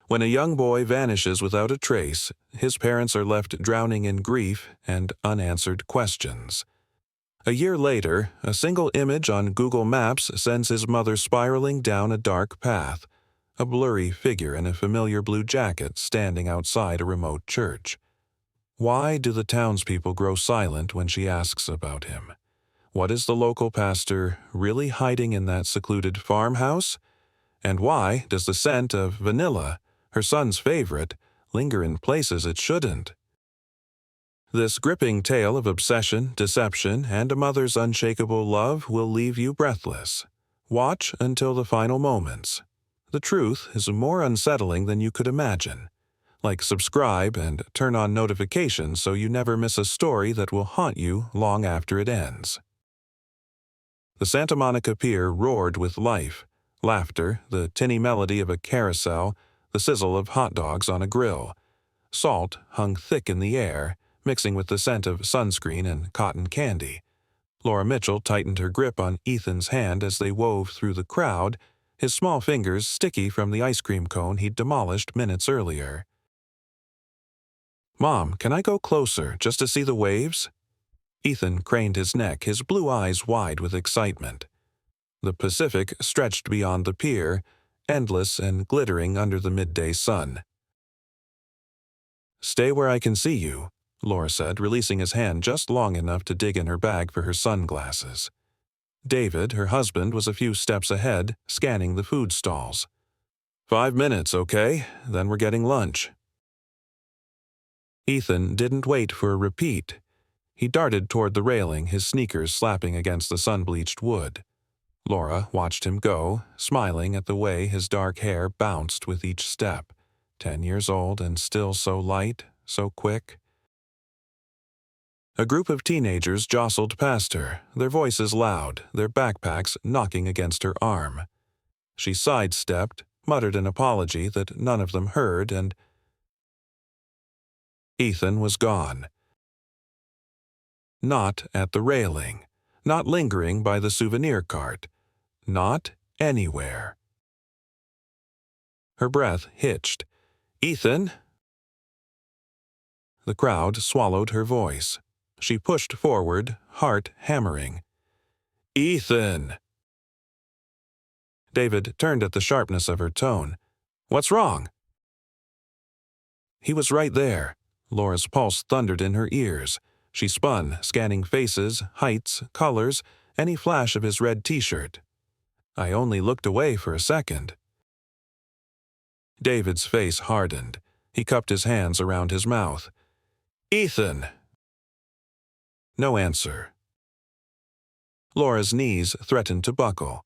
When a young boy vanishes without a trace, his parents are left drowning in grief and unanswered questions. A year later, a single image on Google Maps sends his mother spiraling down a dark path, a blurry figure in a familiar blue jacket standing outside a remote church. Why do the townspeople grow silent when she asks about him? What is the local pastor really hiding in that secluded farmhouse? And why does the scent of vanilla, her son's favorite, linger in places it shouldn't? This gripping tale of obsession, deception, and a mother's unshakable love will leave you breathless. Watch until the final moments. The truth is more unsettling than you could imagine. Like subscribe and turn on notifications so you never miss a story that will haunt you long after it ends. The Santa Monica Pier roared with life, laughter, the tinny melody of a carousel, the sizzle of hot dogs on a grill. Salt hung thick in the air, mixing with the scent of sunscreen and cotton candy. Laura Mitchell tightened her grip on Ethan's hand as they wove through the crowd, his small fingers sticky from the ice cream cone he'd demolished minutes earlier. "Mom, can I go closer just to see the waves?" Ethan craned his neck, his blue eyes wide with excitement. The Pacific stretched beyond the pier, endless and glittering under the midday sun. "Stay where I can see you," Laura said, releasing his hand just long enough to dig in her bag for her sunglasses. David, her husband, was a few steps ahead, scanning the food stalls. 5 minutes, okay? Then we're getting lunch." Ethan didn't wait for a repeat. He darted toward the railing, his sneakers slapping against the sun-bleached wood. Laura watched him go, smiling at the way his dark hair bounced with each step. 10 years old and still so light, so quick. A group of teenagers jostled past her, their voices loud, their backpacks knocking against her arm. She sidestepped, muttered an apology that none of them heard, and Ethan was gone. Not at the railing, not lingering by the souvenir cart, not anywhere. Her breath hitched. "Ethan!" The crowd swallowed her voice. She pushed forward, heart hammering. "Ethan!" David turned at the sharpness of her tone. "What's wrong?" He was right there. Laura's pulse thundered in her ears. She spun, scanning faces, heights, colors, any flash of his red t-shirt. "I only looked away for a second." David's face hardened. He cupped his hands around his mouth. "Ethan!" No answer. Laura's knees threatened to buckle.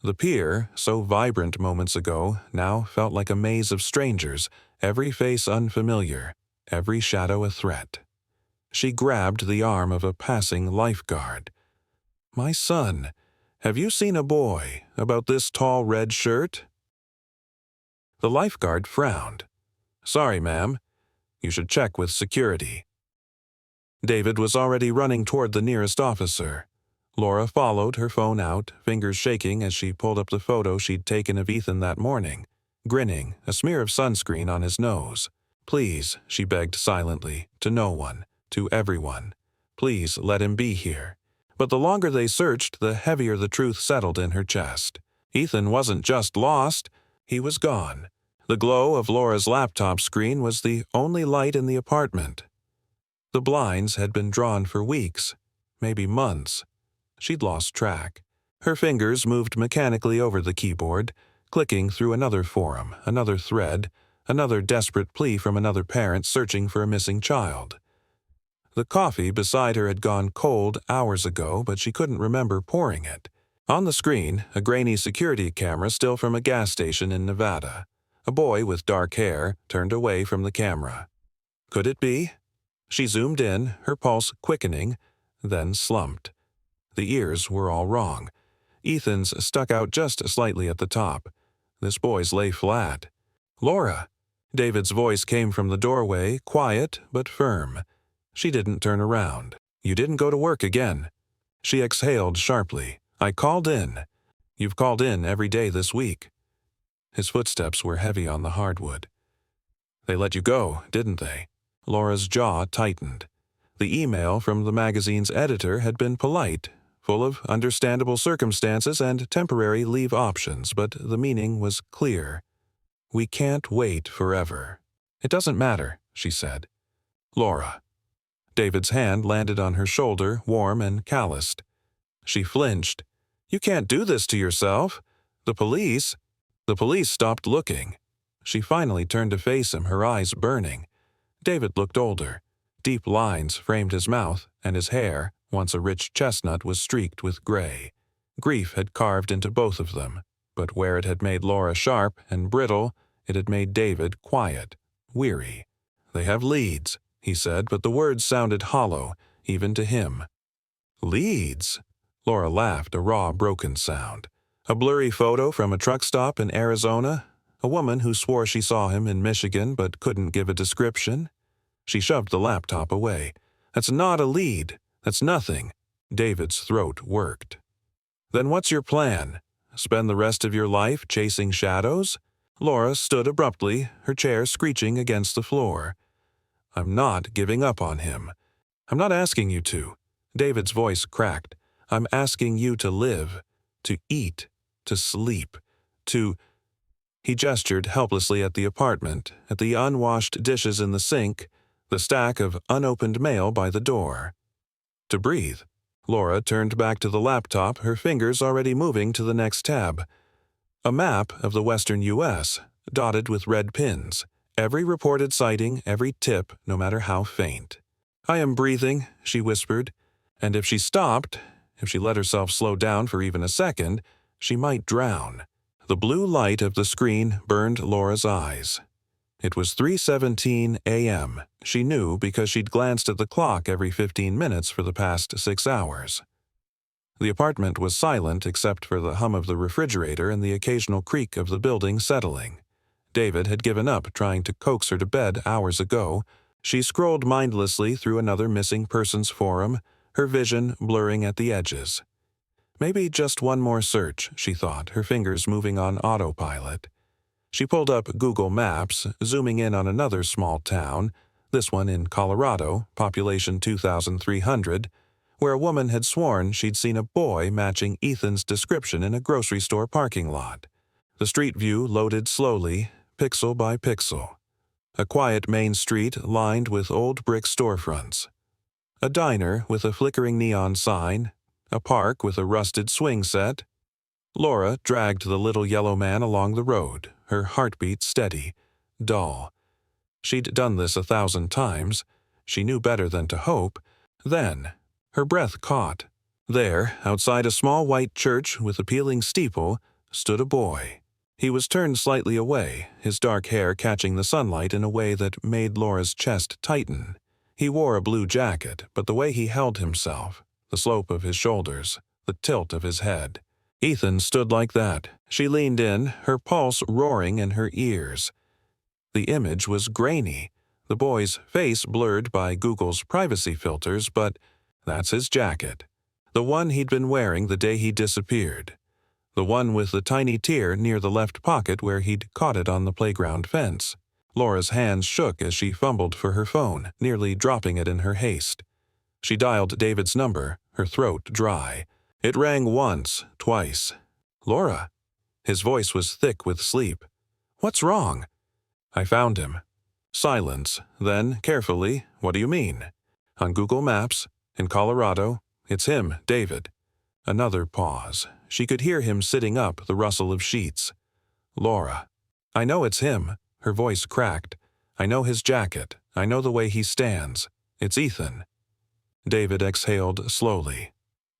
The pier, so vibrant moments ago, now felt like a maze of strangers, every face unfamiliar, every shadow a threat. She grabbed the arm of a passing lifeguard. "My son, have you seen a boy about this tall red shirt?" The lifeguard frowned. "Sorry, ma'am. You should check with security." David was already running toward the nearest officer. Laura followed, her phone out, fingers shaking as she pulled up the photo she'd taken of Ethan that morning, grinning, a smear of sunscreen on his nose. "Please," she begged silently, to no one, to everyone. "Please let him be here." But the longer they searched, the heavier the truth settled in her chest. Ethan wasn't just lost, he was gone. The glow of Laura's laptop screen was the only light in the apartment. The blinds had been drawn for weeks, maybe months. She'd lost track. Her fingers moved mechanically over the keyboard, clicking through another forum, another thread, another desperate plea from another parent searching for a missing child. The coffee beside her had gone cold hours ago, but she couldn't remember pouring it. On the screen, a grainy security camera still from a gas station in Nevada. A boy with dark hair turned away from the camera. Could it be? She zoomed in, her pulse quickening, then slumped. The ears were all wrong. Ethan's stuck out just slightly at the top. This boy's lay flat. "Laura!" David's voice came from the doorway, quiet but firm. She didn't turn around. "You didn't go to work again." She exhaled sharply. "I called in. You've called in every day this week." His footsteps were heavy on the hardwood. They let you go, didn't they? Laura's jaw tightened. The email from the magazine's editor had been polite, full of understandable circumstances and temporary leave options, but the meaning was clear. We can't wait forever. It doesn't matter, she said. Laura. David's hand landed on her shoulder, warm and calloused. She flinched. You can't do this to yourself. The police stopped looking. She finally turned to face him, her eyes burning. David looked older. Deep lines framed his mouth, and his hair, once a rich chestnut, was streaked with gray. Grief had carved into both of them, but where it had made Laura sharp and brittle, it had made David quiet, weary. They have leads, he said, but the words sounded hollow, even to him. Leads? Laura laughed, a raw, broken sound. A blurry photo from a truck stop in Arizona? A woman who swore she saw him in Michigan but couldn't give a description? She shoved the laptop away. That's not a lead. That's nothing. David's throat worked. Then what's your plan? Spend the rest of your life chasing shadows? Laura stood abruptly, her chair screeching against the floor. I'm not giving up on him. I'm not asking you to. David's voice cracked. I'm asking you to live, to eat, to sleep, to... He gestured helplessly at the apartment, at the unwashed dishes in the sink, the stack of unopened mail by the door. To breathe. Laura turned back to the laptop, her fingers already moving to the next tab. A map of the western U.S., dotted with red pins. Every reported sighting, every tip, no matter how faint. I am breathing, she whispered, and if she stopped, if she let herself slow down for even a second, she might drown. The blue light of the screen burned Laura's eyes. It was 3:17 a.m. She knew because she'd glanced at the clock every 15 minutes for the past 6 hours. The apartment was silent except for the hum of the refrigerator and the occasional creak of the building settling. David had given up trying to coax her to bed hours ago. She scrolled mindlessly through another missing persons forum, her vision blurring at the edges. Maybe just one more search, she thought, her fingers moving on autopilot. She pulled up Google Maps, zooming in on another small town, this one in Colorado, population 2,300, where a woman had sworn she'd seen a boy matching Ethan's description in a grocery store parking lot. The street view loaded slowly, pixel by pixel. A quiet main street lined with old brick storefronts. A diner with a flickering neon sign, a park with a rusted swing set. Laura dragged the little yellow man along the road, her heartbeat steady, dull. She'd done this 1,000 times. She knew better than to hope. Then, her breath caught. There, outside a small white church with a peeling steeple, stood a boy. He was turned slightly away, his dark hair catching the sunlight in a way that made Laura's chest tighten. He wore a blue jacket, but the way he held himself, the slope of his shoulders, the tilt of his head. Ethan stood like that. She leaned in, her pulse roaring in her ears. The image was grainy, the boy's face blurred by Google's privacy filters, but that's his jacket. The one he'd been wearing the day he disappeared. The one with the tiny tear near the left pocket where he'd caught it on the playground fence. Laura's hands shook as she fumbled for her phone, nearly dropping it in her haste. She dialed David's number, her throat dry. It rang once, twice. Laura. His voice was thick with sleep. What's wrong? I found him. Silence. Then, carefully, what do you mean? On Google Maps, in Colorado. It's him, David. Another pause. She could hear him sitting up, the rustle of sheets. Laura. I know it's him. Her voice cracked. I know his jacket. I know the way he stands. It's Ethan. David exhaled slowly.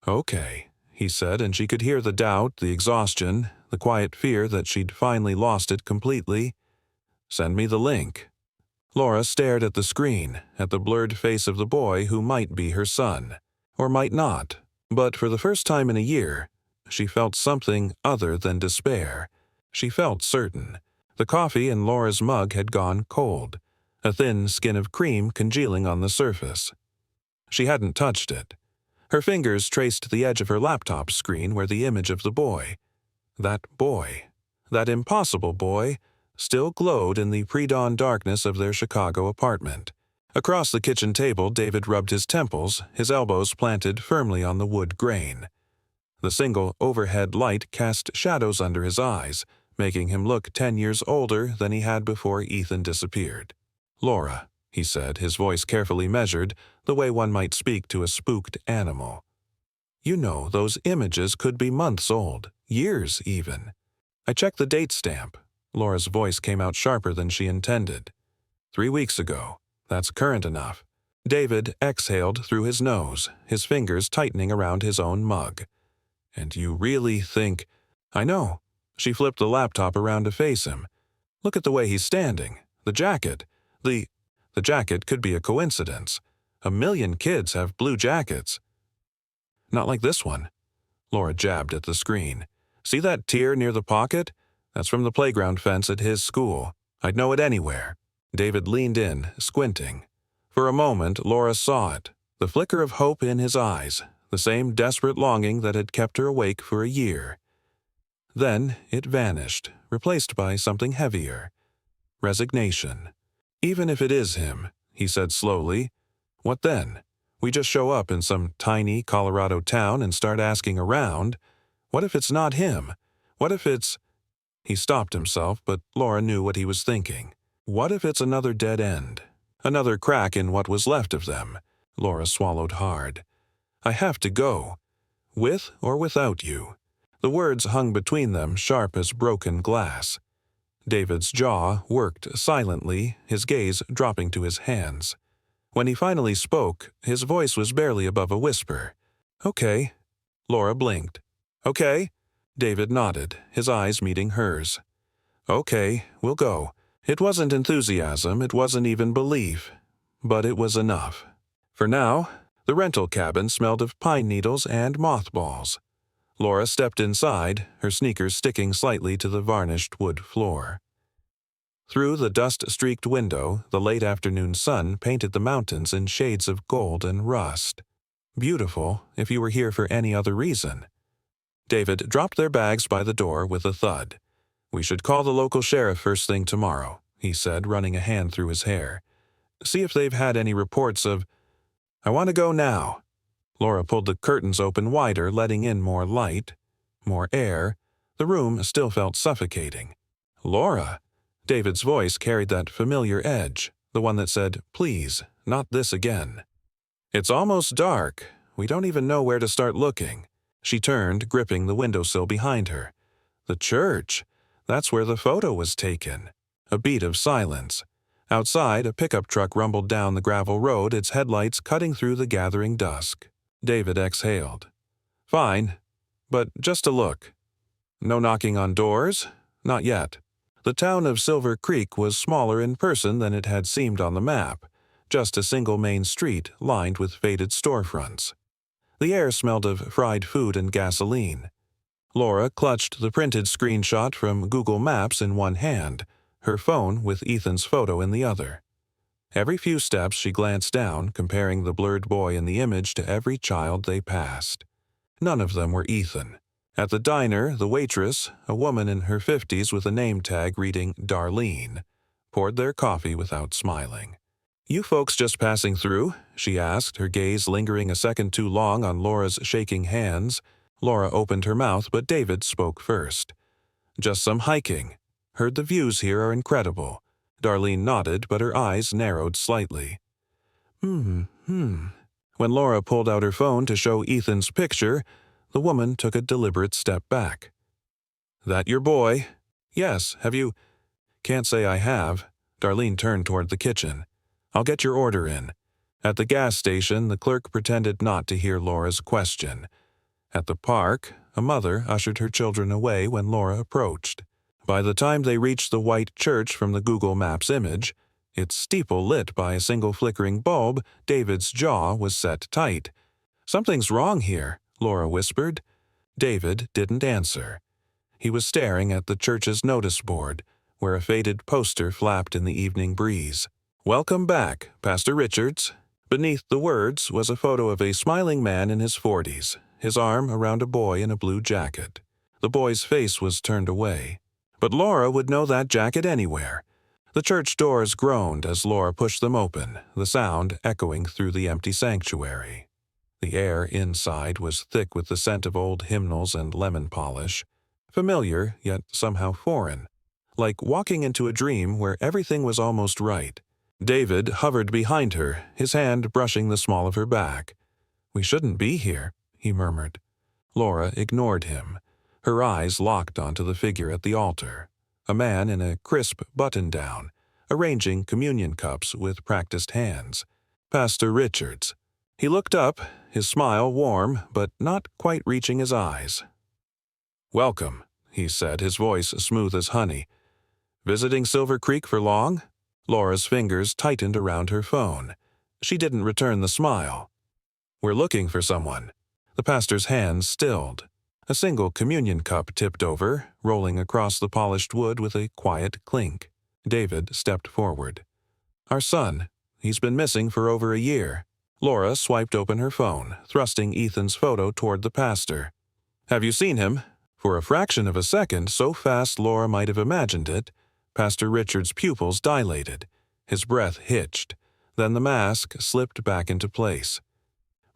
Okay, he said, and she could hear the doubt, the exhaustion, the quiet fear that she'd finally lost it completely. Send me the link. Laura stared at the screen, at the blurred face of the boy who might be her son, or might not. But for the first time in a year, she felt something other than despair. She felt certain. The coffee in Laura's mug had gone cold, a thin skin of cream congealing on the surface. She hadn't touched it. Her fingers traced the edge of her laptop screen where the image of the boy. That boy. That impossible boy. still glowed in the pre-dawn darkness of their Chicago apartment. Across the kitchen table, David rubbed his temples, his elbows planted firmly on the wood grain. The single overhead light cast shadows under his eyes, making him look 10 years older than he had before Ethan disappeared. "Laura," he said, his voice carefully measured, the way one might speak to a spooked animal. "You know, those images could be months old, years even." "I checked the date stamp." Laura's voice came out sharper than she intended. 3 weeks ago. That's current enough." David exhaled through his nose, his fingers tightening around his own mug. "And you really think—" "I know." She flipped the laptop around to face him. "Look at the way he's standing. The jacket. The jacket could be a coincidence. 1,000,000 kids have blue jackets." "Not like this one." Laura jabbed at the screen. "See that tear near the pocket? That's from the playground fence at his school. I'd know it anywhere." David leaned in, squinting. For a moment, Laura saw it, the flicker of hope in his eyes, the same desperate longing that had kept her awake for a year. Then it vanished, replaced by something heavier. Resignation. "Even if it is him," he said slowly, "what then? We just show up in some tiny Colorado town and start asking around. What if it's not him? What if it's—" He stopped himself, but Laura knew what he was thinking. What if it's another dead end? Another crack in what was left of them? Laura swallowed hard. "I have to go. With or without you." The words hung between them, sharp as broken glass. David's jaw worked silently, his gaze dropping to his hands. When he finally spoke, his voice was barely above a whisper. "Okay." Laura blinked. "Okay." David nodded, his eyes meeting hers. "Okay, we'll go." It wasn't enthusiasm, it wasn't even belief, but it was enough. For now, the rental cabin smelled of pine needles and mothballs. Laura stepped inside, her sneakers sticking slightly to the varnished wood floor. Through the dust-streaked window, the late afternoon sun painted the mountains in shades of gold and rust. Beautiful, if you were here for any other reason. David dropped their bags by the door with a thud. "We should call the local sheriff first thing tomorrow," he said, running a hand through his hair. "See if they've had any reports of—" "I want to go now." Laura pulled the curtains open wider, letting in more light, more air. The room still felt suffocating. "Laura!" David's voice carried that familiar edge, the one that said, "Please, not this again." "It's almost dark. We don't even know where to start looking." She turned, gripping the windowsill behind her. "The church. That's where the photo was taken." A beat of silence. Outside, a pickup truck rumbled down the gravel road, its headlights cutting through the gathering dusk. David exhaled. "Fine, but just a look." "No knocking on doors?" "Not yet." The town of Silver Creek was smaller in person than it had seemed on the map, just a single main street lined with faded storefronts. The air smelled of fried food and gasoline. Laura clutched the printed screenshot from Google Maps in one hand, her phone with Ethan's photo in the other. Every few steps she glanced down, comparing the blurred boy in the image to every child they passed. None of them were Ethan. At the diner, the waitress, a woman in her 50s with a name tag reading Darlene, poured their coffee without smiling. "You folks just passing through?" she asked, her gaze lingering a second too long on Laura's shaking hands. Laura opened her mouth, but David spoke first. "Just some hiking. Heard the views here are incredible." Darlene nodded, but her eyes narrowed slightly. When Laura pulled out her phone to show Ethan's picture, the woman took a deliberate step back. "That your boy?" "Yes, have you—" "Can't say I have." Darlene turned toward the kitchen. "I'll get your order in." At the gas station, the clerk pretended not to hear Laura's question. At the park, a mother ushered her children away when Laura approached. By the time they reached the white church from the Google Maps image, its steeple lit by a single flickering bulb, David's jaw was set tight. "Something's wrong here," Laura whispered. David didn't answer. He was staring at the church's notice board, where a faded poster flapped in the evening breeze. "Welcome back, Pastor Richards." Beneath the words was a photo of a smiling man in his 40s, his arm around a boy in a blue jacket. The boy's face was turned away. But Laura would know that jacket anywhere. The church doors groaned as Laura pushed them open, the sound echoing through the empty sanctuary. The air inside was thick with the scent of old hymnals and lemon polish, familiar yet somehow foreign, like walking into a dream where everything was almost right. David hovered behind her, his hand brushing the small of her back. "We shouldn't be here," he murmured. Laura ignored him. Her eyes locked onto the figure at the altar, a man in a crisp button-down, arranging communion cups with practiced hands. Pastor Richards. He looked up, his smile warm but not quite reaching his eyes. "Welcome," he said, his voice smooth as honey. "Visiting Silver Creek for long?" Laura's fingers tightened around her phone. She didn't return the smile. "We're looking for someone." The pastor's hands stilled. A single communion cup tipped over, rolling across the polished wood with a quiet clink. David stepped forward. "Our son. He's been missing for over a year." Laura swiped open her phone, thrusting Ethan's photo toward the pastor. "Have you seen him?" For a fraction of a second, so fast Laura might have imagined it, Pastor Richard's pupils dilated. His breath hitched. Then the mask slipped back into place.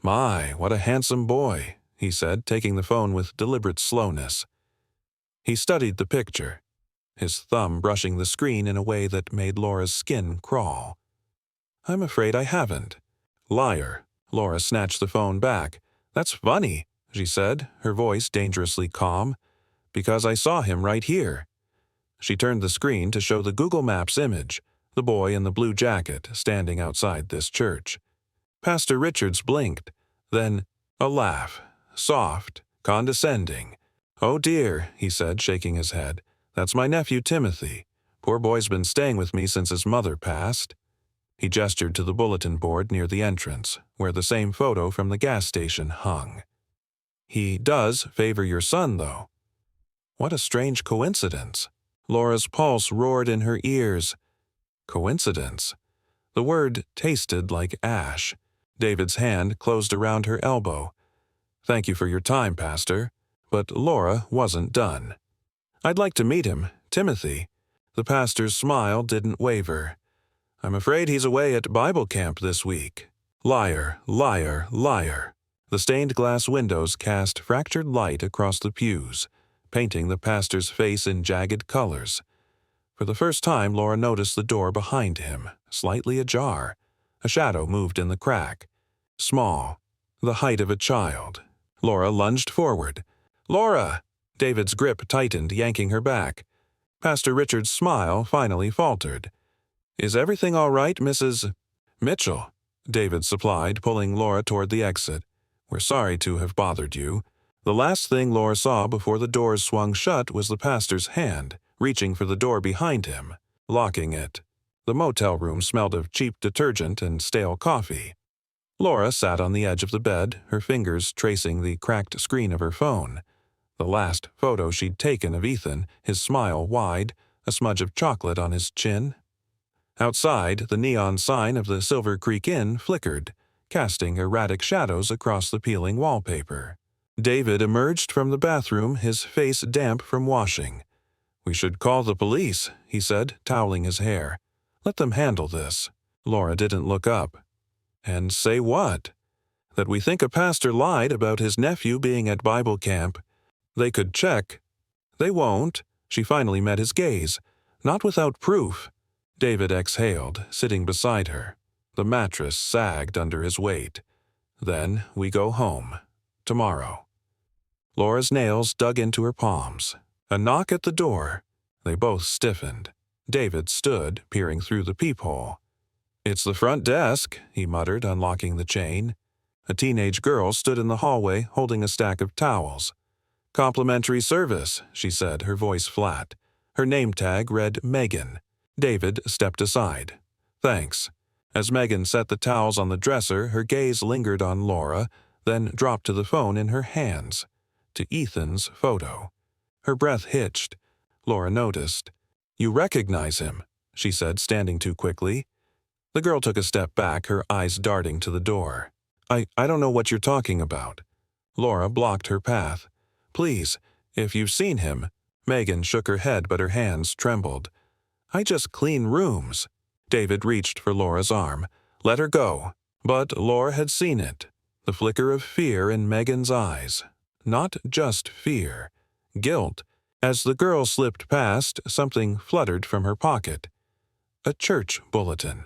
"My, what a handsome boy," he said, taking the phone with deliberate slowness. He studied the picture, his thumb brushing the screen in a way that made Laura's skin crawl. "I'm afraid I haven't." "Liar." Laura snatched the phone back. "That's funny," she said, her voice dangerously calm, "because I saw him right here." She turned the screen to show the Google Maps image, the boy in the blue jacket standing outside this church. Pastor Richards blinked, then a laugh, soft, condescending. "Oh dear," he said, shaking his head. "That's my nephew Timothy. Poor boy's been staying with me since his mother passed." He gestured to the bulletin board near the entrance, where the same photo from the gas station hung. "He does favor your son, though." What a strange coincidence. Laura's pulse roared in her ears. Coincidence. The word tasted like ash. David's hand closed around her elbow. "Thank you for your time, Pastor." But Laura wasn't done. "I'd like to meet him, Timothy." The pastor's smile didn't waver. "I'm afraid he's away at Bible camp this week." Liar, liar, liar. The stained glass windows cast fractured light across the pews, painting the pastor's face in jagged colors. For the first time, Laura noticed the door behind him, slightly ajar. A shadow moved in the crack. Small, the height of a child. Laura lunged forward. "Laura!" David's grip tightened, yanking her back. Pastor Richard's smile finally faltered. "Is everything all right, Mrs. Mitchell?" David supplied, pulling Laura toward the exit. "We're sorry to have bothered you." The last thing Laura saw before the doors swung shut was the pastor's hand, reaching for the door behind him, locking it. The motel room smelled of cheap detergent and stale coffee. Laura sat on the edge of the bed, her fingers tracing the cracked screen of her phone. The last photo she'd taken of Ethan, his smile wide, a smudge of chocolate on his chin. Outside, the neon sign of the Silver Creek Inn flickered, casting erratic shadows across the peeling wallpaper. David emerged from the bathroom, his face damp from washing. "We should call the police," he said, toweling his hair. "Let them handle this." Laura didn't look up. "And say what?" "That we think a pastor lied about his nephew being at Bible camp. They could check." "They won't." She finally met his gaze. "Not without proof." David exhaled, sitting beside her. The mattress sagged under his weight. "Then we go home. Tomorrow." Laura's nails dug into her palms. A knock at the door. They both stiffened. David stood, peering through the peephole. "It's the front desk," he muttered, unlocking the chain. A teenage girl stood in the hallway, holding a stack of towels. "Complimentary service," she said, her voice flat. Her name tag read Megan. David stepped aside. "Thanks." As Megan set the towels on the dresser, her gaze lingered on Laura, then dropped to the phone in her hands, to Ethan's photo. Her breath hitched. Laura noticed. "You recognize him," she said, standing too quickly. The girl took a step back, her eyes darting to the door. I don't know what you're talking about." Laura blocked her path. "Please, if you've seen him." Megan shook her head, but her hands trembled. I just clean rooms. David reached for Laura's arm. Let her go. But Laura had seen it. The flicker of fear in Megan's eyes. Not just fear. Guilt. As the girl slipped past, something fluttered from her pocket. A church bulletin.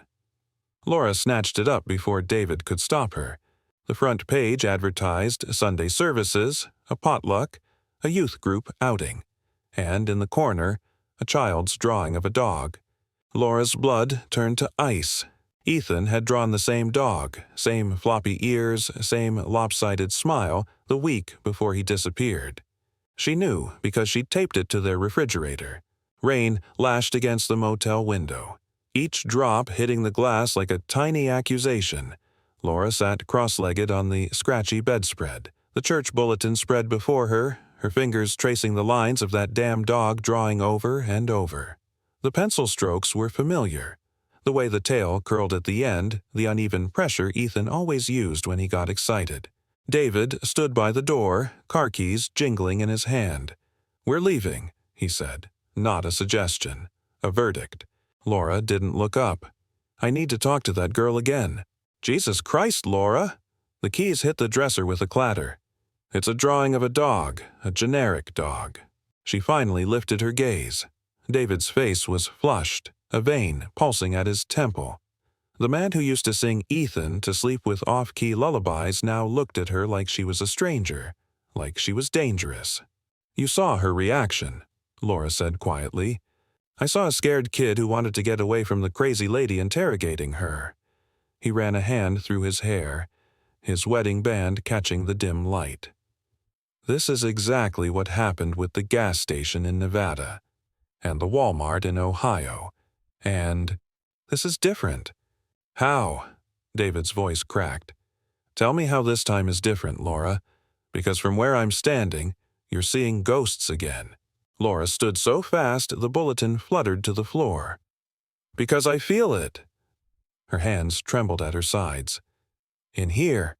Laura snatched it up before David could stop her. The front page advertised Sunday services, a potluck, a youth group outing, and in the corner, a child's drawing of a dog. Laura's blood turned to ice. Ethan had drawn the same dog, same floppy ears, same lopsided smile, the week before he disappeared. She knew because she'd taped it to their refrigerator. Rain lashed against the motel window, each drop hitting the glass like a tiny accusation. Laura sat cross-legged on the scratchy bedspread, the church bulletin spread before her, her fingers tracing the lines of that damn dog drawing over and over. The pencil strokes were familiar. The way the tail curled at the end, the uneven pressure Ethan always used when he got excited. David stood by the door, car keys jingling in his hand. We're leaving, he said. Not a suggestion. A verdict. Laura didn't look up. I need to talk to that girl again. Jesus Christ, Laura! The keys hit the dresser with a clatter. It's a drawing of a dog, a generic dog. She finally lifted her gaze. David's face was flushed, a vein pulsing at his temple. The man who used to sing Ethan to sleep with off-key lullabies now looked at her like she was a stranger, like she was dangerous. You saw her reaction, Laura said quietly. I saw a scared kid who wanted to get away from the crazy lady interrogating her. He ran a hand through his hair, his wedding band catching the dim light. This is exactly what happened with the gas station in Nevada, and the Walmart in Ohio, and this is different. How? David's voice cracked. Tell me how this time is different, Laura, because from where I'm standing, you're seeing ghosts again. Laura stood so fast the bulletin fluttered to the floor. Because I feel it. Her hands trembled at her sides. In here.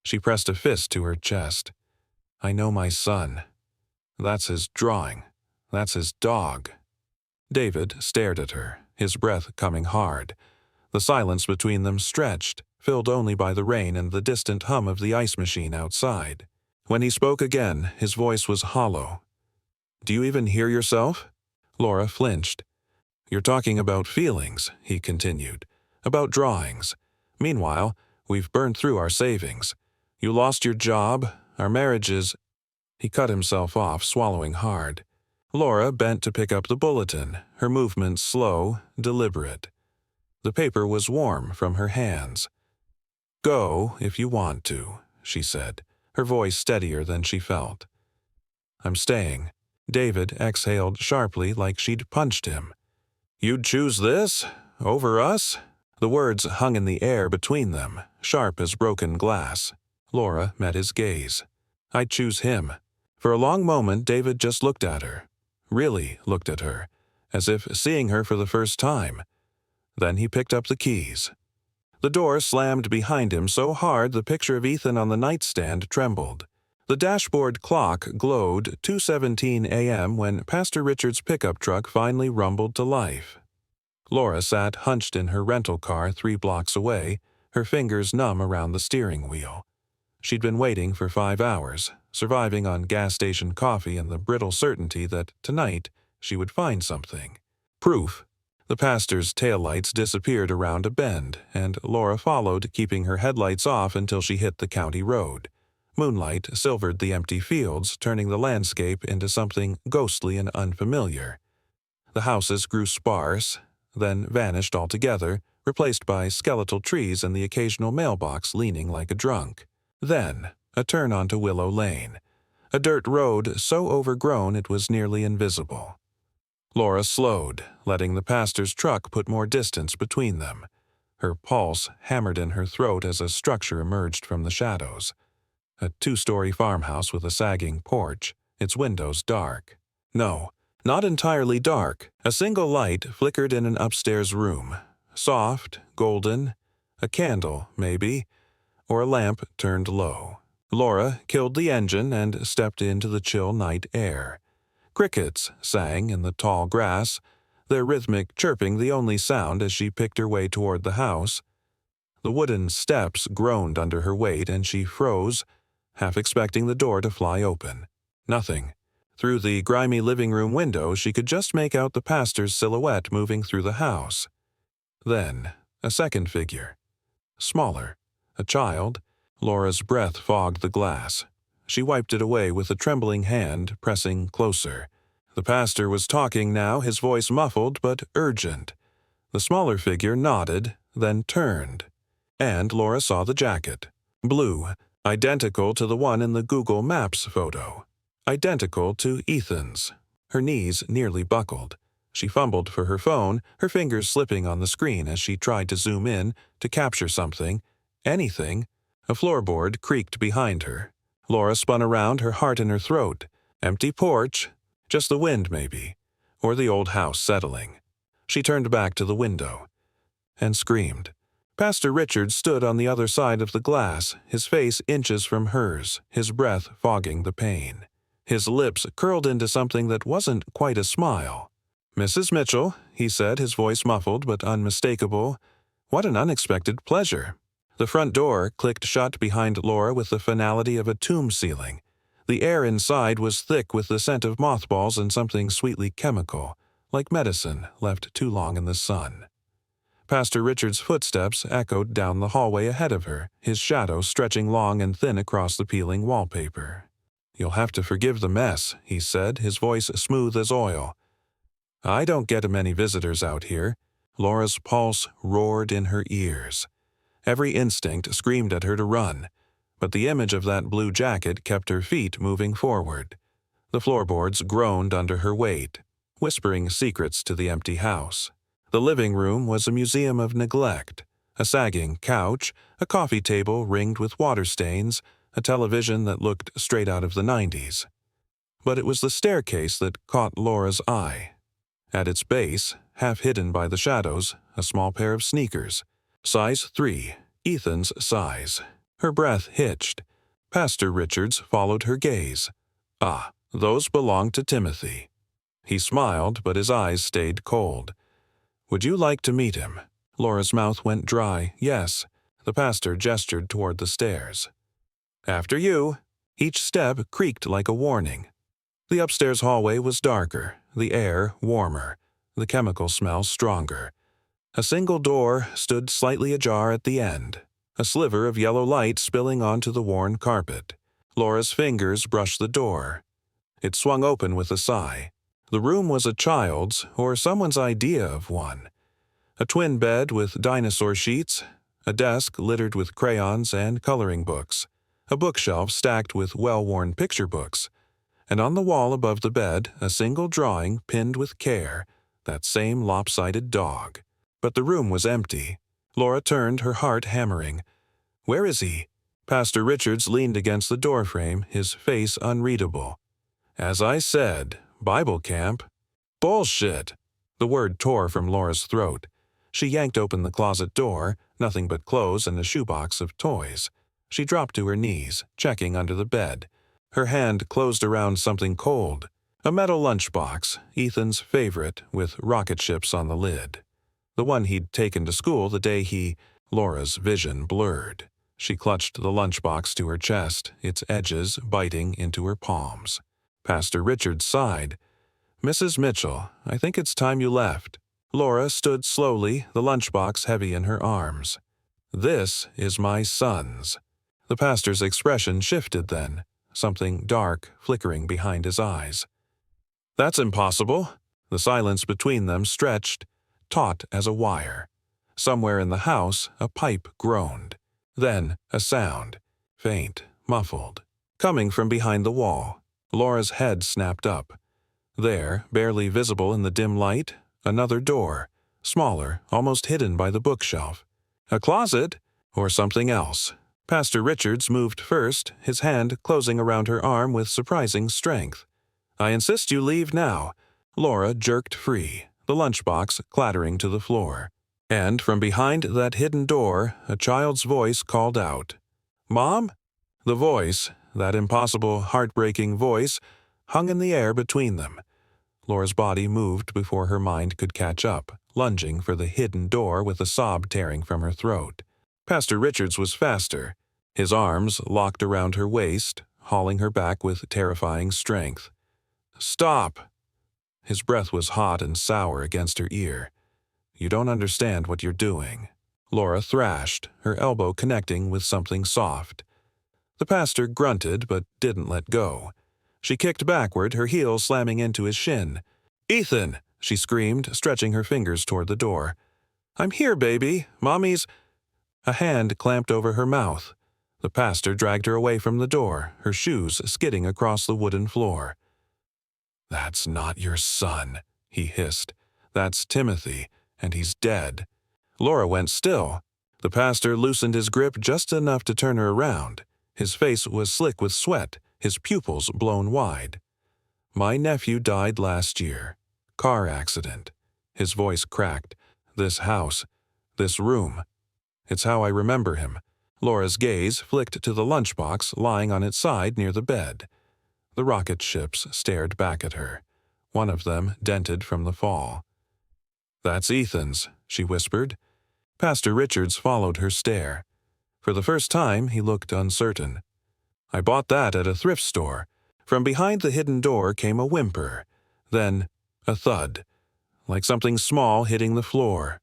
She pressed a fist to her chest. I know my son. That's his drawing. That's his dog. David stared at her, his breath coming hard. The silence between them stretched, filled only by the rain and the distant hum of the ice machine outside. When he spoke again, his voice was hollow. Do you even hear yourself? Laura flinched. You're talking about feelings, he continued, about drawings. Meanwhile, we've burned through our savings. You lost your job, our marriage is... He cut himself off, swallowing hard. Laura bent to pick up the bulletin, her movements slow, deliberate. The paper was warm from her hands. Go if you want to, she said, her voice steadier than she felt. I'm staying. David exhaled sharply like she'd punched him. You'd choose this? Over us? The words hung in the air between them, sharp as broken glass. Laura met his gaze. I'd choose him. For a long moment, David just looked at her. Really looked at her, as if seeing her for the first time. Then he picked up the keys. The door slammed behind him so hard the picture of Ethan on the nightstand trembled. The dashboard clock glowed 2:17 a.m. when Pastor Richard's pickup truck finally rumbled to life. Laura sat hunched in her rental car 3 blocks away, her fingers numb around the steering wheel. She'd been waiting for 5 hours, surviving on gas station coffee and the brittle certainty that tonight she would find something. Proof. The pastor's taillights disappeared around a bend, and Laura followed, keeping her headlights off until she hit the county road. Moonlight silvered the empty fields, turning the landscape into something ghostly and unfamiliar. The houses grew sparse, then vanished altogether, replaced by skeletal trees and the occasional mailbox leaning like a drunk. Then, a turn onto Willow Lane, a dirt road so overgrown it was nearly invisible. Laura slowed, letting the pastor's truck put more distance between them. Her pulse hammered in her throat as a structure emerged from the shadows. A 2-story farmhouse with a sagging porch, its windows dark. No, not entirely dark. A single light flickered in an upstairs room. Soft, golden, a candle, maybe, or a lamp turned low. Laura killed the engine and stepped into the chill night air. Crickets sang in the tall grass, their rhythmic chirping the only sound as she picked her way toward the house. The wooden steps groaned under her weight, and she froze, half expecting the door to fly open. Nothing. Through the grimy living room window, she could just make out the pastor's silhouette moving through the house. Then, a second figure. Smaller. A child. Laura's breath fogged the glass. She wiped it away with a trembling hand, pressing closer. The pastor was talking now, his voice muffled but urgent. The smaller figure nodded, then turned. And Laura saw the jacket. Blue, identical to the one in the Google Maps photo. Identical to Ethan's. Her knees nearly buckled. She fumbled for her phone, her fingers slipping on the screen as she tried to zoom in, to capture something. Anything. A floorboard creaked behind her. Laura spun around, her heart in her throat. Empty porch. Just the wind, maybe. Or the old house settling. She turned back to the window. And screamed. Pastor Richard stood on the other side of the glass, his face inches from hers, his breath fogging the pain. His lips curled into something that wasn't quite a smile. "Mrs. Mitchell," he said, his voice muffled but unmistakable. What an unexpected pleasure. The front door clicked shut behind Laura with the finality of a tomb ceiling. The air inside was thick with the scent of mothballs and something sweetly chemical, like medicine left too long in the sun. Pastor Richard's footsteps echoed down the hallway ahead of her, his shadow stretching long and thin across the peeling wallpaper. "You'll have to forgive the mess," he said, his voice smooth as oil. "I don't get many visitors out here." Laura's pulse roared in her ears. Every instinct screamed at her to run, but the image of that blue jacket kept her feet moving forward. The floorboards groaned under her weight, whispering secrets to the empty house. The living room was a museum of neglect. A sagging couch, a coffee table ringed with water stains, a television that looked straight out of the 90s. But it was the staircase that caught Laura's eye. At its base, half hidden by the shadows, a small pair of sneakers. Size 3, Ethan's size. Her breath hitched. Pastor Richards followed her gaze. Ah, those belonged to Timothy. He smiled, but his eyes stayed cold. "Would you like to meet him?" Laura's mouth went dry. "Yes." The pastor gestured toward the stairs. "After you." Each step creaked like a warning. The upstairs hallway was darker, the air warmer, the chemical smell stronger. A single door stood slightly ajar at the end, a sliver of yellow light spilling onto the worn carpet. Laura's fingers brushed the door. It swung open with a sigh. The room was a child's, or someone's idea of one. A twin bed with dinosaur sheets, a desk littered with crayons and coloring books, a bookshelf stacked with well-worn picture books, and on the wall above the bed a single drawing pinned with care, that same lopsided dog. But the room was empty. Laura turned, her heart hammering. "Where is he?" Pastor Richards leaned against the doorframe, his face unreadable. "As I said, Bible camp." "Bullshit!" The word tore from Laura's throat. She yanked open the closet door, nothing but clothes and a shoebox of toys. She dropped to her knees, checking under the bed. Her hand closed around something cold. A metal lunchbox, Ethan's favorite, with rocket ships on the lid. The one he'd taken to school the day Laura's vision blurred. She clutched the lunchbox to her chest, its edges biting into her palms. Pastor Richards sighed. "Mrs. Mitchell, I think it's time you left." Laura stood slowly, the lunchbox heavy in her arms. "This is my son's." The pastor's expression shifted then, something dark flickering behind his eyes. "That's impossible." The silence between them stretched, taut as a wire. Somewhere in the house, a pipe groaned. Then a sound, faint, muffled, coming from behind the wall. Laura's head snapped up. There, barely visible in the dim light, another door, smaller, almost hidden by the bookshelf. A closet, or something else. Pastor Richards moved first, his hand closing around her arm with surprising strength. "I insist you leave now." Laura jerked free, the lunchbox clattering to the floor. And from behind that hidden door, a child's voice called out. "Mom?" The voice, that impossible, heartbreaking voice, hung in the air between them. Laura's body moved before her mind could catch up, lunging for the hidden door with a sob tearing from her throat. Pastor Richards was faster, his arms locked around her waist, hauling her back with terrifying strength. "Stop!" His breath was hot and sour against her ear. "You don't understand what you're doing," Laura thrashed, her elbow connecting with something soft. The pastor grunted but didn't let go. She kicked backward, her heel slamming into his shin. "Ethan!" she screamed, stretching her fingers toward the door. "I'm here, baby. Mommy's—" A hand clamped over her mouth. The pastor dragged her away from the door, her shoes skidding across the wooden floor. "That's not your son," he hissed. "That's Timothy, and he's dead." Laura went still. The pastor loosened his grip just enough to turn her around. His face was slick with sweat, his pupils blown wide. "My nephew died last year. Car accident." His voice cracked. "This house, this room. It's how I remember him." Laura's gaze flicked to the lunchbox lying on its side near the bed. The rocket ships stared back at her, one of them dented from the fall. "That's Ethan's," she whispered. Pastor Richards followed her stare. For the first time, he looked uncertain. "I bought that at a thrift store." From behind the hidden door came a whimper, then a thud, like something small hitting the floor.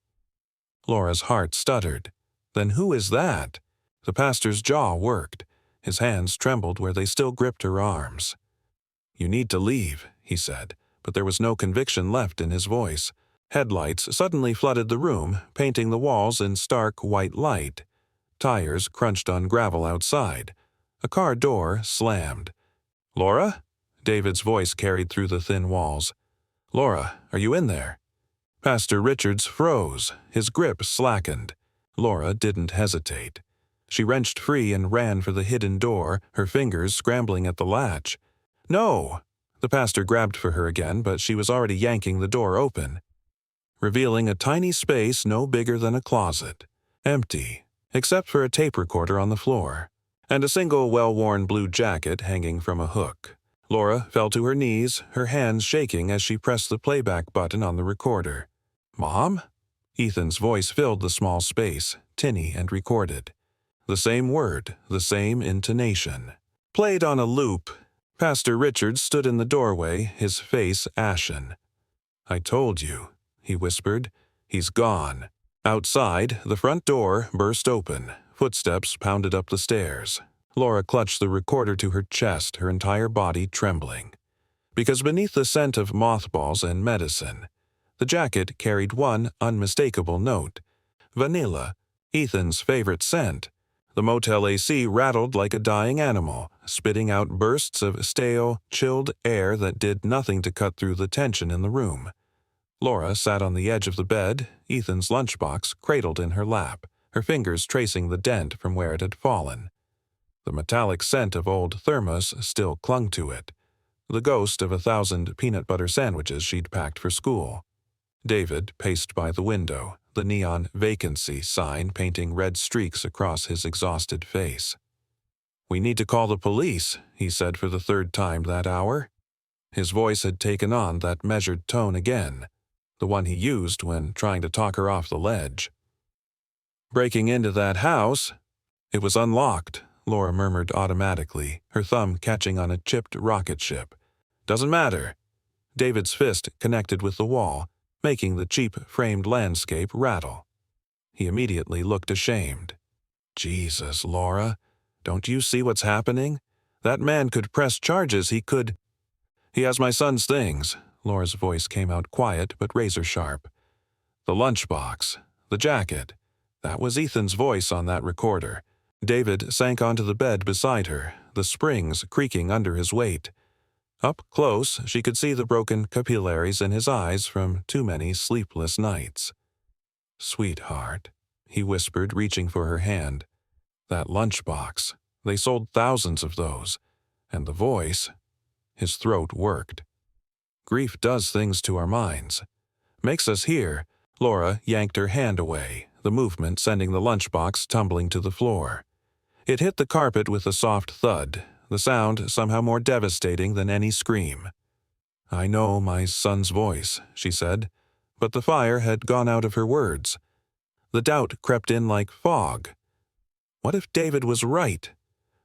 Laura's heart stuttered. "Then who is that?" The pastor's jaw worked. His hands trembled where they still gripped her arms. "You need to leave," he said, but there was no conviction left in his voice. Headlights suddenly flooded the room, painting the walls in stark white light. Tires crunched on gravel outside. A car door slammed. "Laura?" David's voice carried through the thin walls. "Laura, are you in there?" Pastor Richards froze, his grip slackened. Laura didn't hesitate. She wrenched free and ran for the hidden door, her fingers scrambling at the latch. "No!" The pastor grabbed for her again, but she was already yanking the door open, revealing a tiny space no bigger than a closet. Empty, except for a tape recorder on the floor, and a single well-worn blue jacket hanging from a hook. Laura fell to her knees, her hands shaking as she pressed the playback button on the recorder. "Mom?" Ethan's voice filled the small space, tinny and recorded. The same word, the same intonation. Played on a loop, Pastor Richards stood in the doorway, his face ashen. "I told you," he whispered. "He's gone." Outside, the front door burst open. Footsteps pounded up the stairs. Laura clutched the recorder to her chest, her entire body trembling. Because beneath the scent of mothballs and medicine, the jacket carried one unmistakable note. Vanilla, Ethan's favorite scent. The motel AC rattled like a dying animal, spitting out bursts of stale, chilled air that did nothing to cut through the tension in the room. Laura sat on the edge of the bed, Ethan's lunchbox cradled in her lap, her fingers tracing the dent from where it had fallen. The metallic scent of old thermos still clung to it, the ghost of 1,000 peanut butter sandwiches she'd packed for school. David paced by the window, the neon vacancy sign painting red streaks across his exhausted face. "We need to call the police," he said for the third time that hour. His voice had taken on that measured tone again, the one he used when trying to talk her off the ledge. "Breaking into that house—" "It was unlocked," Laura murmured automatically, her thumb catching on a chipped rocket ship. "Doesn't matter." David's fist connected with the wall, making the cheap framed landscape rattle. He immediately looked ashamed. "Jesus, Laura, don't you see what's happening? That man could press charges, he could—" "He has my son's things." Laura's voice came out quiet but razor-sharp. "The lunchbox, the jacket. That was Ethan's voice on that recorder." David sank onto the bed beside her, the springs creaking under his weight. Up close, she could see the broken capillaries in his eyes from too many sleepless nights. "Sweetheart," he whispered, reaching for her hand. "That lunchbox. They sold thousands of those. And the voice—" His throat worked. "Grief does things to our minds. Makes us hear." Laura yanked her hand away, the movement sending the lunchbox tumbling to the floor. It hit the carpet with a soft thud, the sound somehow more devastating than any scream. "I know my son's voice," she said, but the fire had gone out of her words. The doubt crept in like fog. What if David was right?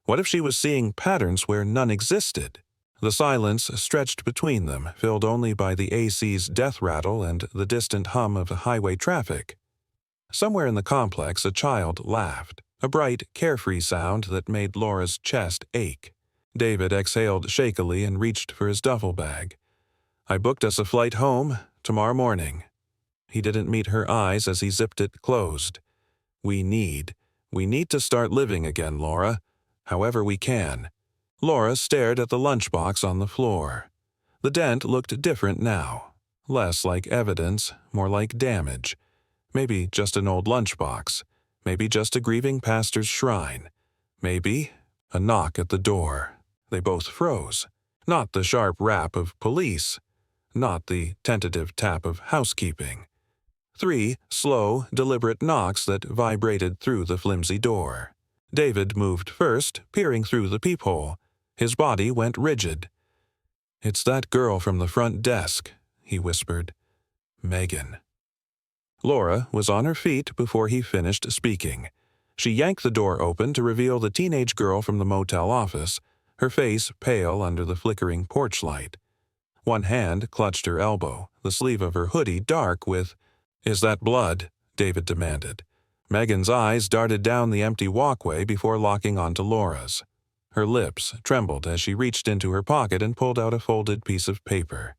What if she was seeing patterns where none existed? The silence stretched between them, filled only by the AC's death rattle and the distant hum of highway traffic. Somewhere in the complex, a child laughed, a bright, carefree sound that made Laura's chest ache. David exhaled shakily and reached for his duffel bag. "I booked us a flight home tomorrow morning." He didn't meet her eyes as he zipped it closed. We need to start living again, Laura. However we can." Laura stared at the lunchbox on the floor. The dent looked different now. Less like evidence, more like damage. Maybe just an old lunchbox. Maybe just a grieving pastor's shrine. Maybe a knock at the door. They both froze. Not the sharp rap of police. Not the tentative tap of housekeeping. 3 slow, deliberate knocks that vibrated through the flimsy door. David moved first, peering through the peephole. His body went rigid. "It's that girl from the front desk," he whispered. "Megan." Laura was on her feet before he finished speaking. She yanked the door open to reveal the teenage girl from the motel office, her face pale under the flickering porch light. One hand clutched her elbow, the sleeve of her hoodie dark with— "Is that blood?" David demanded. Megan's eyes darted down the empty walkway before locking onto Laura's. Her lips trembled as she reached into her pocket and pulled out a folded piece of paper.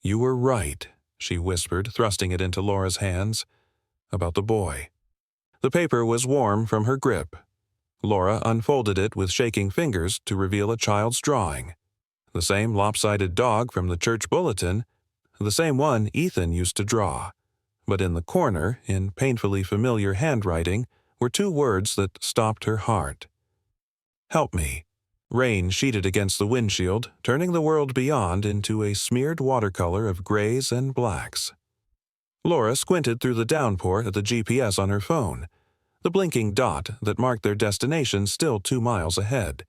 "You were right," she whispered, thrusting it into Laura's hands. "About the boy." The paper was warm from her grip. Laura unfolded it with shaking fingers to reveal a child's drawing. The same lopsided dog from the church bulletin, the same one Ethan used to draw. But in the corner, in painfully familiar handwriting, were 2 words that stopped her heart. "Help me." Rain sheeted against the windshield, turning the world beyond into a smeared watercolor of grays and blacks. Laura squinted through the downpour at the GPS on her phone, the blinking dot that marked their destination still 2 miles ahead.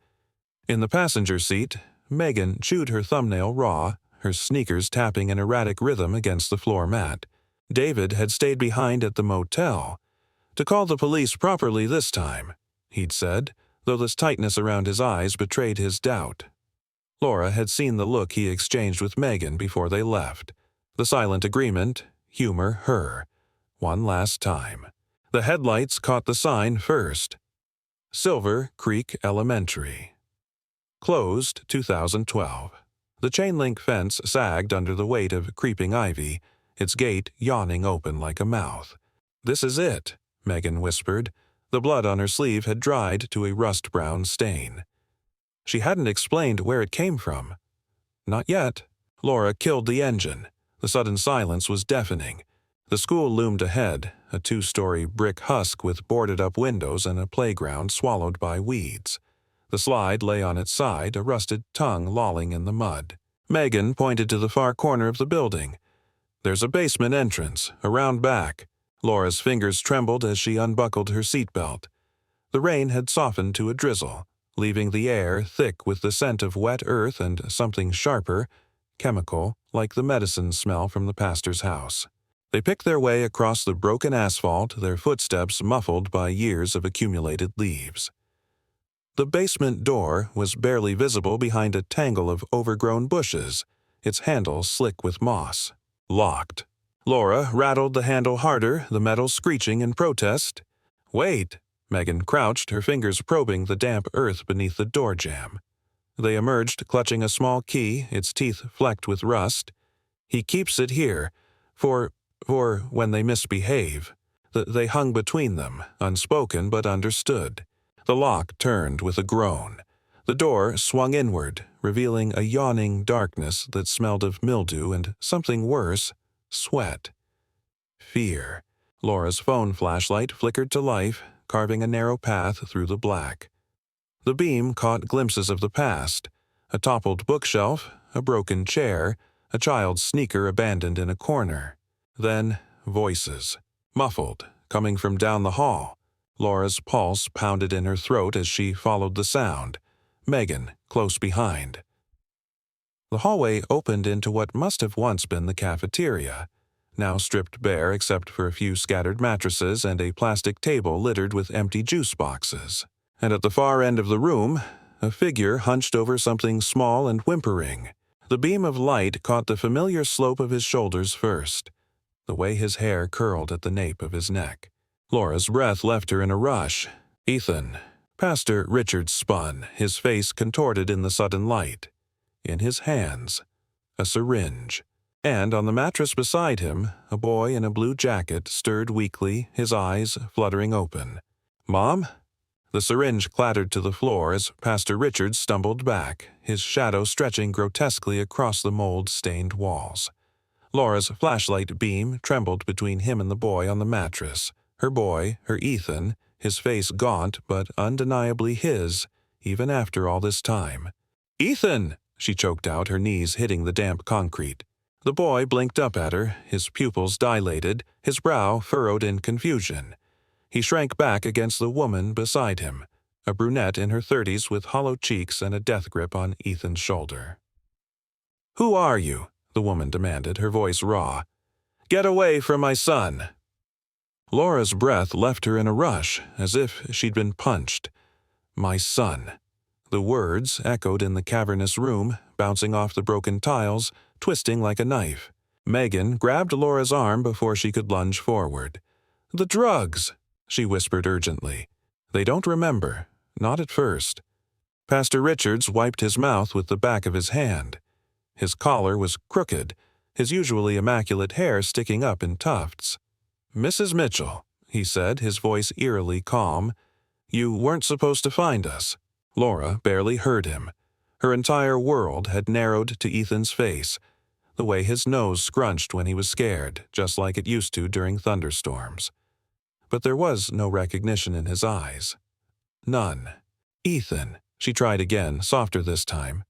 In the passenger seat, Megan chewed her thumbnail raw, her sneakers tapping an erratic rhythm against the floor mat. David had stayed behind at the motel. "To call the police properly this time," he'd said, though the tightness around his eyes betrayed his doubt. Laura had seen the look he exchanged with Megan before they left. The silent agreement, humor her. One last time. The headlights caught the sign first. Silver Creek Elementary. Closed 2012. The chain-link fence sagged under the weight of creeping ivy, its gate yawning open like a mouth. "This is it," Megan whispered. The blood on her sleeve had dried to a rust-brown stain. She hadn't explained where it came from. Not yet. Laura killed the engine. The sudden silence was deafening. The school loomed ahead, a 2-story brick husk with boarded-up windows and a playground swallowed by weeds. The slide lay on its side, a rusted tongue lolling in the mud. Megan pointed to the far corner of the building. "There's a basement entrance, around back." Laura's fingers trembled as she unbuckled her seatbelt. The rain had softened to a drizzle, leaving the air thick with the scent of wet earth and something sharper, chemical, like the medicine smell from the pastor's house. They picked their way across the broken asphalt, their footsteps muffled by years of accumulated leaves. The basement door was barely visible behind a tangle of overgrown bushes, its handle slick with moss. Locked. Laura rattled the handle harder, the metal screeching in protest. "Wait!" Megan crouched, her fingers probing the damp earth beneath the door jamb. They emerged, clutching a small key, its teeth flecked with rust. "He keeps it here, for when they misbehave." They hung between them, unspoken but understood. The lock turned with a groan. The door swung inward, revealing a yawning darkness that smelled of mildew and something worse, sweat. Fear. Laura's phone flashlight flickered to life, carving a narrow path through the black. The beam caught glimpses of the past, a toppled bookshelf, a broken chair, a child's sneaker abandoned in a corner. Then voices, muffled, coming from down the hall. Laura's pulse pounded in her throat as she followed the sound. Megan close behind. The hallway opened into what must have once been the cafeteria, now stripped bare except for a few scattered mattresses and a plastic table littered with empty juice boxes. And at the far end of the room, a figure hunched over something small and whimpering. The beam of light caught the familiar slope of his shoulders first, the way his hair curled at the nape of his neck. Laura's breath left her in a rush. Ethan. Pastor Richards spun, his face contorted in the sudden light. In his hands, a syringe. And on the mattress beside him, a boy in a blue jacket stirred weakly, his eyes fluttering open. "Mom?" The syringe clattered to the floor as Pastor Richards stumbled back, his shadow stretching grotesquely across the mold-stained walls. Laura's flashlight beam trembled between him and the boy on the mattress. Her boy, her Ethan, his face gaunt but undeniably his, even after all this time. "Ethan!" she choked out, her knees hitting the damp concrete. The boy blinked up at her, his pupils dilated, his brow furrowed in confusion. He shrank back against the woman beside him, a brunette in her 30s with hollow cheeks and a death grip on Ethan's shoulder. "Who are you?" the woman demanded, her voice raw. "Get away from my son!" Laura's breath left her in a rush, as if she'd been punched. "My son." The words echoed in the cavernous room, bouncing off the broken tiles, twisting like a knife. Megan grabbed Laura's arm before she could lunge forward. "The drugs!" she whispered urgently. "They don't remember. Not at first." Pastor Richards wiped his mouth with the back of his hand. His collar was crooked, his usually immaculate hair sticking up in tufts. "Mrs. Mitchell," he said, his voice eerily calm, "you weren't supposed to find us." Laura barely heard him. Her entire world had narrowed to Ethan's face, the way his nose scrunched when he was scared, just like it used to during thunderstorms. But there was no recognition in his eyes. None. "Ethan," she tried again, softer this time.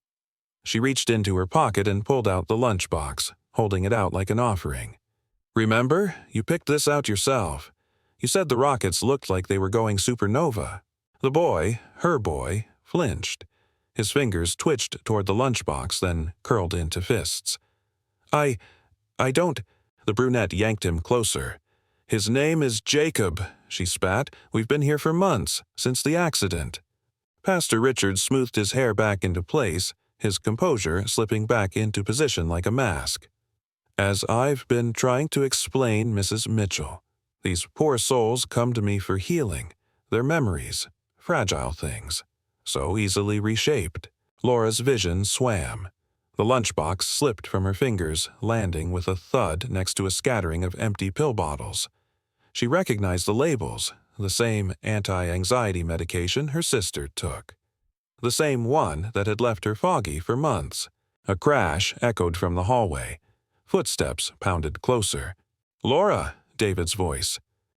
She reached into her pocket and pulled out the lunchbox, holding it out like an offering. "Remember, you picked this out yourself. You said the rockets looked like they were going supernova." The boy, her boy, flinched. His fingers twitched toward the lunchbox, then curled into fists. I don't—" The brunette yanked him closer. "His name is Jacob," she spat. "We've been here for months, since the accident." Pastor Richards smoothed his hair back into place, his composure slipping back into position like a mask. "As I've been trying to explain, Mrs. Mitchell, these poor souls come to me for healing, their memories, fragile things, so easily reshaped." Laura's vision swam. The lunchbox slipped from her fingers, landing with a thud next to a scattering of empty pill bottles. She recognized the labels, the same anti-anxiety medication her sister took. The same one that had left her foggy for months. A crash echoed from the hallway. Footsteps pounded closer. "Laura!" David's voice.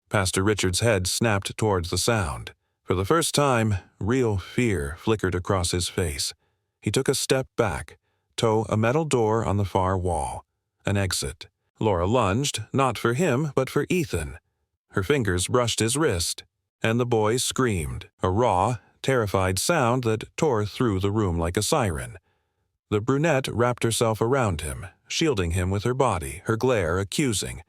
Pastor Richards' head snapped towards the sound. For the first time, real fear flickered across his face. He took a step back, toe a metal door on the far wall. An exit. Laura lunged, not for him, but for Ethan. Her fingers brushed his wrist, and the boy screamed, a raw, terrified sound that tore through the room like a siren. The brunette wrapped herself around him, shielding him with her body, her glare accusing.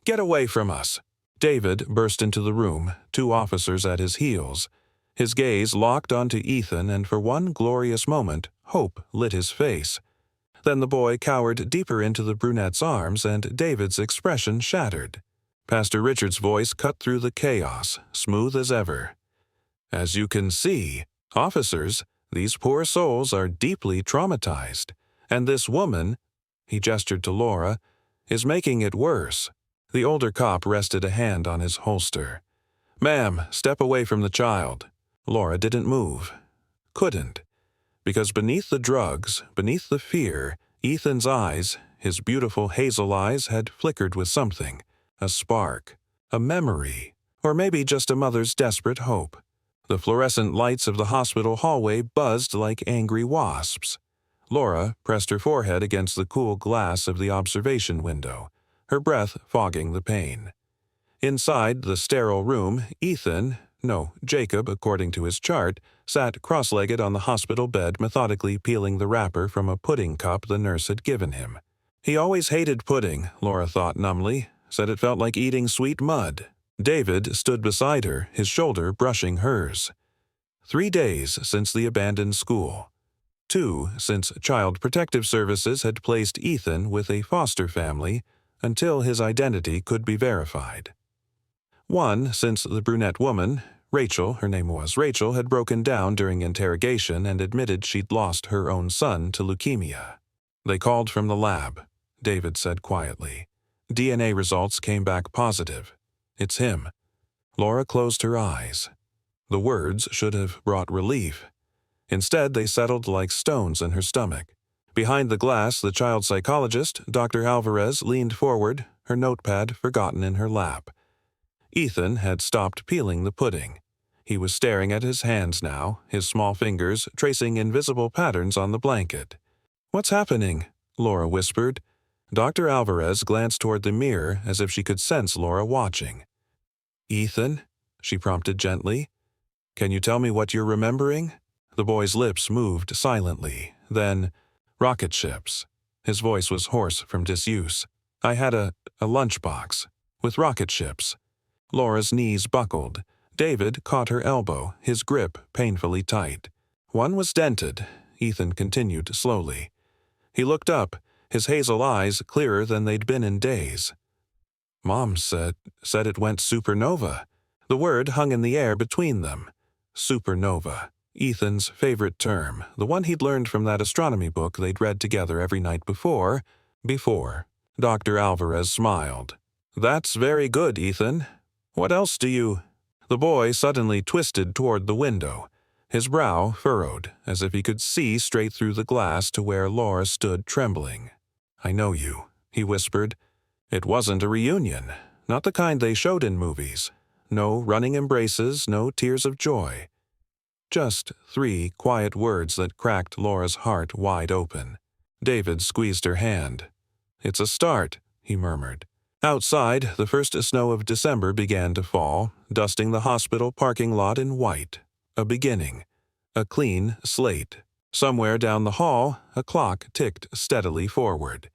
"Get away from us!" David burst into the room, 2 officers at his heels. His gaze locked onto Ethan, and for one glorious moment, hope lit his face. Then the boy cowered deeper into the brunette's arms, and David's expression shattered. Pastor Richards' voice cut through the chaos, smooth as ever. "As you can see, officers, these poor souls are deeply traumatized, and this woman," he gestured to Laura, "is making it worse." The older cop rested a hand on his holster. "Ma'am, step away from the child." Laura didn't move. Couldn't. Because beneath the drugs, beneath the fear, Ethan's eyes, his beautiful hazel eyes, had flickered with something. A spark. A memory. Or maybe just a mother's desperate hope. The fluorescent lights of the hospital hallway buzzed like angry wasps. Laura pressed her forehead against the cool glass of the observation window, her breath fogging the pain. Inside the sterile room, Ethan, No, Jacob, according to his chart, sat cross-legged on the hospital bed methodically peeling the wrapper from a pudding cup the nurse had given him. He always hated pudding, Laura thought numbly, said it felt like eating sweet mud. David stood beside her, his shoulder brushing hers. 3 days since the abandoned school. 2 since Child Protective Services had placed Ethan with a foster family until his identity could be verified. 1 since the brunette woman, Rachel, her name was Rachel, had broken down during interrogation and admitted she'd lost her own son to leukemia. They called from the lab, David said quietly. DNA results came back positive. It's him. Laura closed her eyes. The words should have brought relief. Instead, they settled like stones in her stomach. Behind the glass, the child psychologist, Dr. Alvarez, leaned forward, her notepad forgotten in her lap. Ethan had stopped peeling the pudding. He was staring at his hands now, his small fingers tracing invisible patterns on the blanket. "What's happening?" Laura whispered. Dr. Alvarez glanced toward the mirror as if she could sense Laura watching. "Ethan?" she prompted gently. "Can you tell me what you're remembering?" The boy's lips moved silently. Then, "Rocket ships." His voice was hoarse from disuse. "I had a lunchbox with rocket ships." Laura's knees buckled. David caught her elbow, his grip painfully tight. "One was dented," Ethan continued slowly. He looked up, his hazel eyes clearer than they'd been in days. "Mom said it went supernova." The word hung in the air between them. Supernova. Ethan's favorite term, the one he'd learned from that astronomy book they'd read together every night before. Dr. Alvarez smiled. "That's very good, Ethan. What else do you—" The boy suddenly twisted toward the window, his brow furrowed, as if he could see straight through the glass to where Laura stood trembling. "I know you," he whispered. It wasn't a reunion, not the kind they showed in movies. No running embraces, no tears of joy. Just 3 quiet words that cracked Laura's heart wide open. David squeezed her hand. "It's a start," he murmured. Outside, the first snow of December began to fall, dusting the hospital parking lot in white. A beginning. A clean slate. Somewhere down the hall, a clock ticked steadily forward.